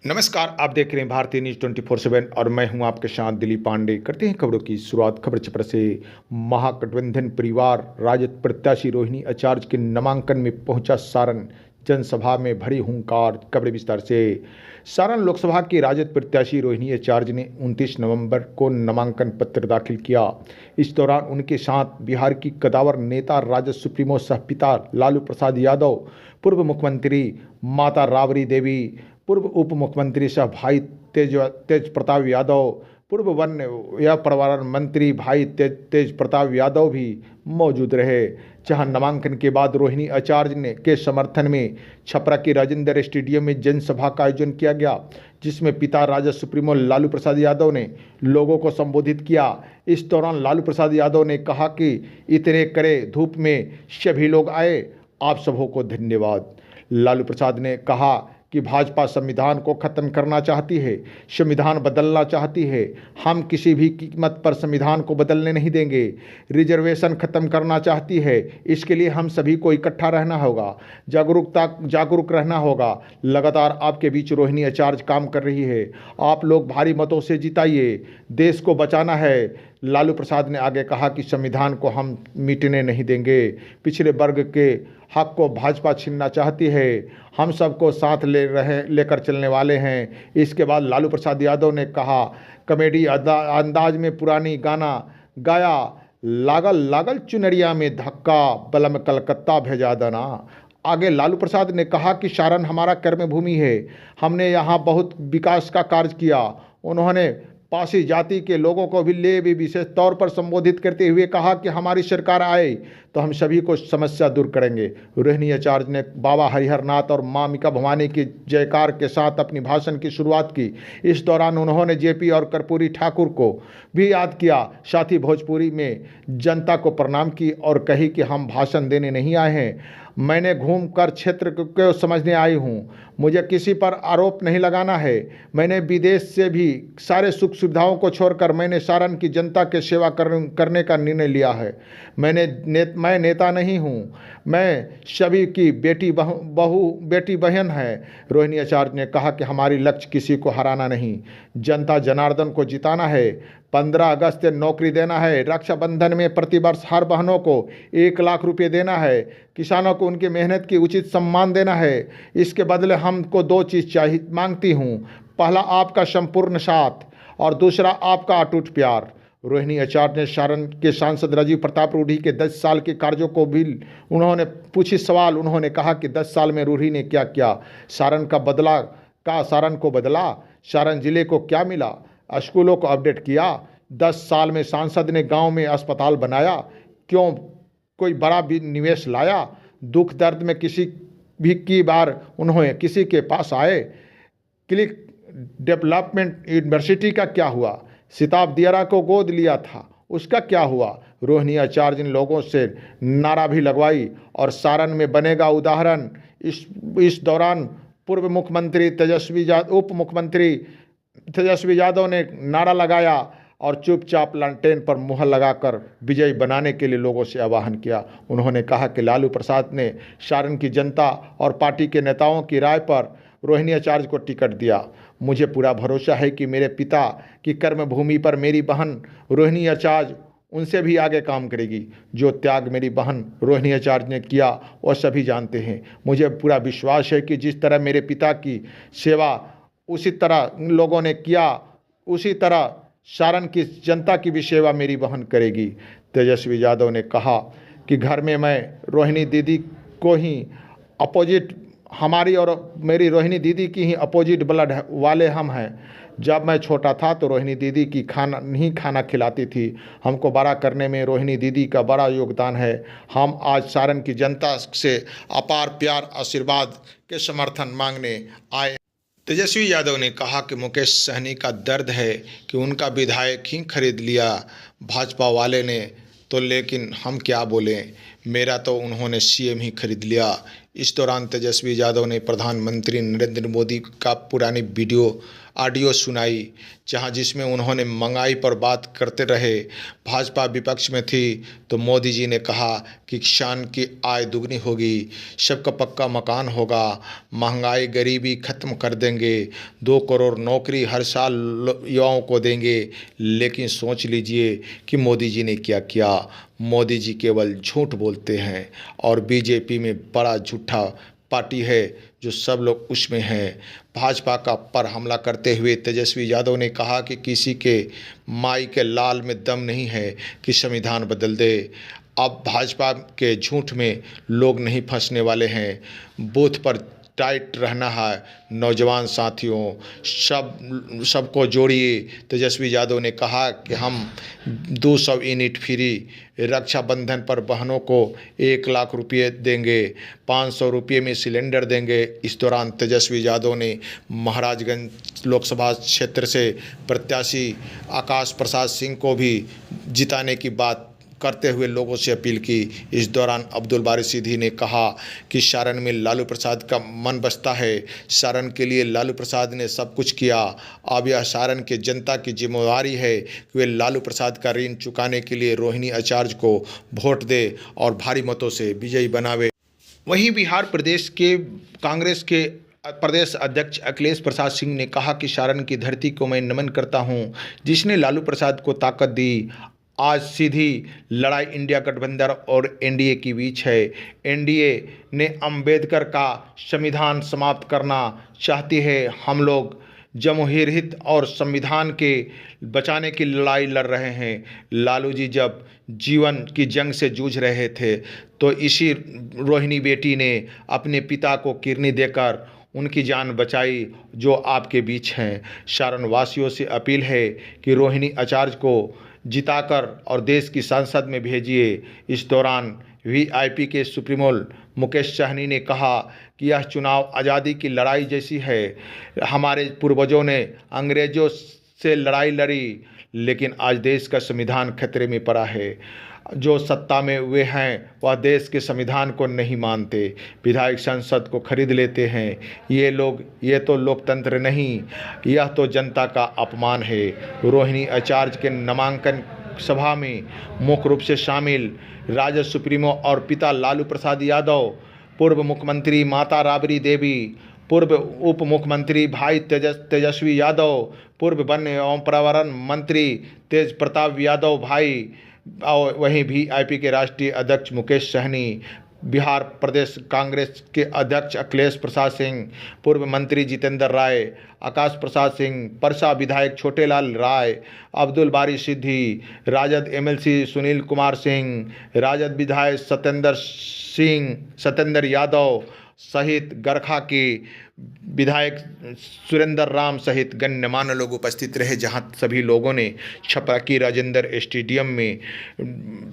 नमस्कार, आप देख रहे हैं भारतीय न्यूज़ 24/7 और मैं हूं आपके साथ दिलीप पांडे। करते हैं खबरों की शुरुआत खबर छपर से। महागठबंधन परिवार राजद प्रत्याशी रोहिणी आचार्य के नामांकन में पहुंचा सारण। जनसभा में भरी हुंकार। खबरें विस्तार से। सारण लोकसभा की राजद प्रत्याशी रोहिणी आचार्य ने 29 नवंबर को नामांकन पत्र दाखिल किया। इस दौरान उनके साथ बिहार की कदावर नेता राजद सुप्रीमो सह पिता लालू प्रसाद यादव, पूर्व मुख्यमंत्री माता राबड़ी देवी, पूर्व उप मुख्यमंत्री सह भाई तेज प्रताप यादव, पूर्व वन या पर्यावरण मंत्री भाई तेज प्रताप यादव भी मौजूद रहे। जहां नामांकन के बाद रोहिणी आचार्य ने के समर्थन में छपरा के राजेंद्र स्टेडियम में जनसभा का आयोजन किया गया, जिसमें पिता राजद सुप्रीमो लालू प्रसाद यादव ने लोगों को संबोधित किया। इस दौरान लालू प्रसाद यादव ने कहा कि इतने कड़े धूप में सभी लोग आए, आप सबों को धन्यवाद। लालू प्रसाद ने कहा कि भाजपा संविधान को खत्म करना चाहती है, संविधान बदलना चाहती है। हम किसी भी कीमत पर संविधान को बदलने नहीं देंगे। रिजर्वेशन खत्म करना चाहती है, इसके लिए हम सभी को इकट्ठा रहना होगा, जागरूक रहना होगा। लगातार आपके बीच रोहिणी आचार्य काम कर रही है, आप लोग भारी मतों से जिताइए, देश को बचाना है। लालू प्रसाद ने आगे कहा कि संविधान को हम मिटने नहीं देंगे। पिछड़े वर्ग के हक को भाजपा छीनना चाहती है, हम सबको साथ लेकर चलने वाले हैं। इसके बाद लालू प्रसाद यादव ने कहा, कॉमेडी अंदाज में पुरानी गाना गाया, लागल लागल चुनरिया में धक्का, बलम कलकत्ता भेजा देना। आगे लालू प्रसाद ने कहा कि सारण हमारा कर्मभूमि है, हमने यहाँ बहुत विकास का कार्य किया। उन्होंने पासी जाति के लोगों को भी विशेष तौर पर संबोधित करते हुए कहा कि हमारी सरकार आए तो हम सभी को समस्या दूर करेंगे। रोहिणी आचार्य ने बाबा हरिहर नाथ और मां मिका भवानी की जयकार के साथ अपनी भाषण की शुरुआत की। इस दौरान उन्होंने जेपी और कर्पूरी ठाकुर को भी याद किया, साथ ही भोजपुरी में जनता को प्रणाम की और कही कि हम भाषण देने नहीं आए हैं, मैंने घूम कर क्षेत्र को समझने आई हूँ, मुझे किसी पर आरोप नहीं लगाना है। मैंने विदेश से भी सारे सुख सुविधाओं को छोड़कर मैंने सारण की जनता के सेवा करने का निर्णय लिया है। मैं नेता नहीं हूँ, मैं सभी की बेटी बहन है। रोहिणी आचार्य ने कहा कि हमारी लक्ष्य किसी को हराना नहीं, जनता जनार्दन को जिताना है। 15 अगस्त से नौकरी देना है, रक्षाबंधन में प्रतिवर्ष हर बहनों को 1 लाख रुपये देना है, किसानों को उनकी मेहनत की उचित सम्मान देना है। इसके बदले हमको 2 चीज़ मांगती हूँ, पहला आपका संपूर्ण साथ और दूसरा आपका अटूट प्यार। रोहिणी आचार्य ने सारण के सांसद राजीव प्रताप रूढ़ी के 10 साल के कार्यों को भी उन्होंने पूछी सवाल। उन्होंने कहा कि 10 साल में रूढ़ी ने क्या किया, सारण को बदला, सारण जिले को क्या मिला, स्कूलों को अपडेट किया। 10 साल में सांसद ने गांव में अस्पताल बनाया, क्यों कोई बड़ा भी निवेश लाया, दुख दर्द में किसी भी की बार उन्होंने किसी के पास आए। क्लिक डेवलपमेंट यूनिवर्सिटी का क्या हुआ, सिताब दियारा को गोद लिया था, उसका क्या हुआ। रोहिणी आचार्य ने लोगों से नारा भी लगवाई और सारण में बनेगा उदाहरण। इस दौरान पूर्व मुख्यमंत्री उप मुख्यमंत्री तेजस्वी यादव ने नारा लगाया और चुपचाप लालटेन पर मुहर लगाकर विजयी बनाने के लिए लोगों से आह्वान किया। उन्होंने कहा कि लालू प्रसाद ने सारण की जनता और पार्टी के नेताओं की राय पर रोहिणी आचार्य को टिकट दिया। मुझे पूरा भरोसा है कि मेरे पिता की कर्मभूमि पर मेरी बहन रोहिणी आचार्य उनसे भी आगे काम करेगी। जो त्याग मेरी बहन रोहिणी आचार्य ने किया वह सभी जानते हैं। मुझे पूरा विश्वास है कि जिस तरह मेरे पिता की सेवा उसी तरह लोगों ने किया, उसी तरह सारण की जनता की भी सेवा मेरी बहन करेगी। तेजस्वी यादव ने कहा कि घर में मैं रोहिणी दीदी को ही अपोजिट, हमारी और मेरी रोहिणी दीदी की ही अपोजिट ब्लड वाले हम हैं। जब मैं छोटा था तो रोहिणी दीदी की खाना खिलाती थी, हमको बड़ा करने में रोहिणी दीदी का बड़ा योगदान है। हम आज सारण की जनता से अपार प्यार आशीर्वाद के समर्थन मांगने आए। तेजस्वी यादव ने कहा कि मुकेश सहनी का दर्द है कि उनका विधायक ही खरीद लिया भाजपा वाले ने, तो लेकिन हम क्या बोलें, मेरा तो उन्होंने सीएम ही खरीद लिया। इस दौरान तेजस्वी यादव ने प्रधानमंत्री नरेंद्र मोदी का पुरानी ऑडियो सुनाई, जिसमें उन्होंने महंगाई पर बात करते रहे। भाजपा विपक्ष में थी तो मोदी जी ने कहा कि किसान की आय दुगनी होगी, सबका पक्का मकान होगा, महंगाई गरीबी खत्म कर देंगे, 2 करोड़ नौकरी हर साल युवाओं को देंगे। लेकिन सोच लीजिए कि मोदी जी ने क्या किया। मोदी जी केवल झूठ बोलते हैं और बीजेपी में बड़ा झूठा पार्टी है जो सब लोग उसमें हैं। भाजपा का पर हमला करते हुए तेजस्वी यादव ने कहा कि किसी के माई के लाल में दम नहीं है कि संविधान बदल दे। अब भाजपा के झूठ में लोग नहीं फंसने वाले हैं। बूथ पर टाइट रहना है। नौजवान साथियों, सबको जोड़िए। तेजस्वी यादव ने कहा कि हम 200 यूनिट फ्री, रक्षाबंधन पर बहनों को 1 लाख रुपये देंगे, 500 रुपये में सिलेंडर देंगे। इस दौरान तेजस्वी यादव ने महाराजगंज लोकसभा क्षेत्र से प्रत्याशी आकाश प्रसाद सिंह को भी जिताने की बात करते हुए लोगों से अपील की। इस दौरान अब्दुल बारी सिद्दीकी ने कहा कि सारण में लालू प्रसाद का मन बसता है। सारण के लिए लालू प्रसाद ने सब कुछ किया। अब यह सारण के जनता की जिम्मेदारी है कि वे लालू प्रसाद का ऋण चुकाने के लिए रोहिणी आचार्य को वोट दे और भारी मतों से विजयी बनावे। वहीं बिहार प्रदेश के कांग्रेस के प्रदेश अध्यक्ष अखिलेश प्रसाद सिंह ने कहा कि सारण की धरती को मैं नमन करता हूं, जिसने लालू प्रसाद को ताकत दी। आज सीधी लड़ाई इंडिया गठबंधन और एनडीए के बीच है। एनडीए ने अंबेडकर का संविधान समाप्त करना चाहती है। हम लोग जमहूरी हित और संविधान के बचाने की लड़ाई लड़ रहे हैं। लालू जी जब जीवन की जंग से जूझ रहे थे तो इसी रोहिणी बेटी ने अपने पिता को किडनी देकर उनकी जान बचाई, जो आपके बीच हैं। सारण वासियों से अपील है कि रोहिणी आचार्य को जिताकर और देश की संसद में भेजिए। इस दौरान वीआईपी के सुप्रीमो मुकेश सहनी ने कहा कि यह चुनाव आज़ादी की लड़ाई जैसी है। हमारे पूर्वजों ने अंग्रेजों से लड़ाई लड़ी, लेकिन आज देश का संविधान खतरे में पड़ा है। जो सत्ता में वे हैं वह देश के संविधान को नहीं मानते, विधायक संसद को खरीद लेते हैं। ये तो लोकतंत्र नहीं, यह तो जनता का अपमान है। रोहिणी आचार्य के नामांकन सभा में मुख्य रूप से शामिल राजद सुप्रीमो और पिता लालू प्रसाद यादव, पूर्व मुख्यमंत्री माता राबड़ी देवी, पूर्व उप मुख्यमंत्री भाई तेजस्वी यादव, पूर्व वन एवं पर्यावरण मंत्री तेज प्रताप यादव भाई, और वहीं वीआईपी के राष्ट्रीय अध्यक्ष मुकेश सहनी, बिहार प्रदेश कांग्रेस के अध्यक्ष अखिलेश प्रसाद सिंह, पूर्व मंत्री जितेंद्र राय, आकाश प्रसाद सिंह, परसा विधायक छोटेलाल राय, अब्दुल बारी सिद्दीकी, राजद एमएलसी सुनील कुमार सिंह, राजद विधायक सत्येंद्र यादव सहित गरखा के विधायक सुरेंद्र राम सहित गणमान्य लोग उपस्थित रहे, जहां सभी लोगों ने छपरा की राजेंद्र स्टेडियम में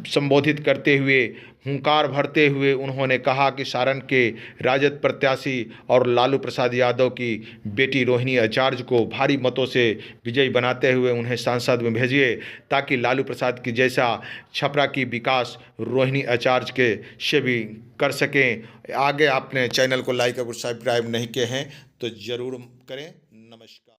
संबोधित करते हुए हुंकार भरते हुए उन्होंने कहा कि सारण के राजद प्रत्याशी और लालू प्रसाद यादव की बेटी रोहिणी आचार्य को भारी मतों से विजयी बनाते हुए उन्हें संसद में भेजिए, ताकि लालू प्रसाद की जैसा छपरा की विकास रोहिणी आचार्य के से भी कर सकें। आगे आपने चैनल को लाइक और सब्सक्राइब नहीं किए हैं तो ज़रूर करें। नमस्कार।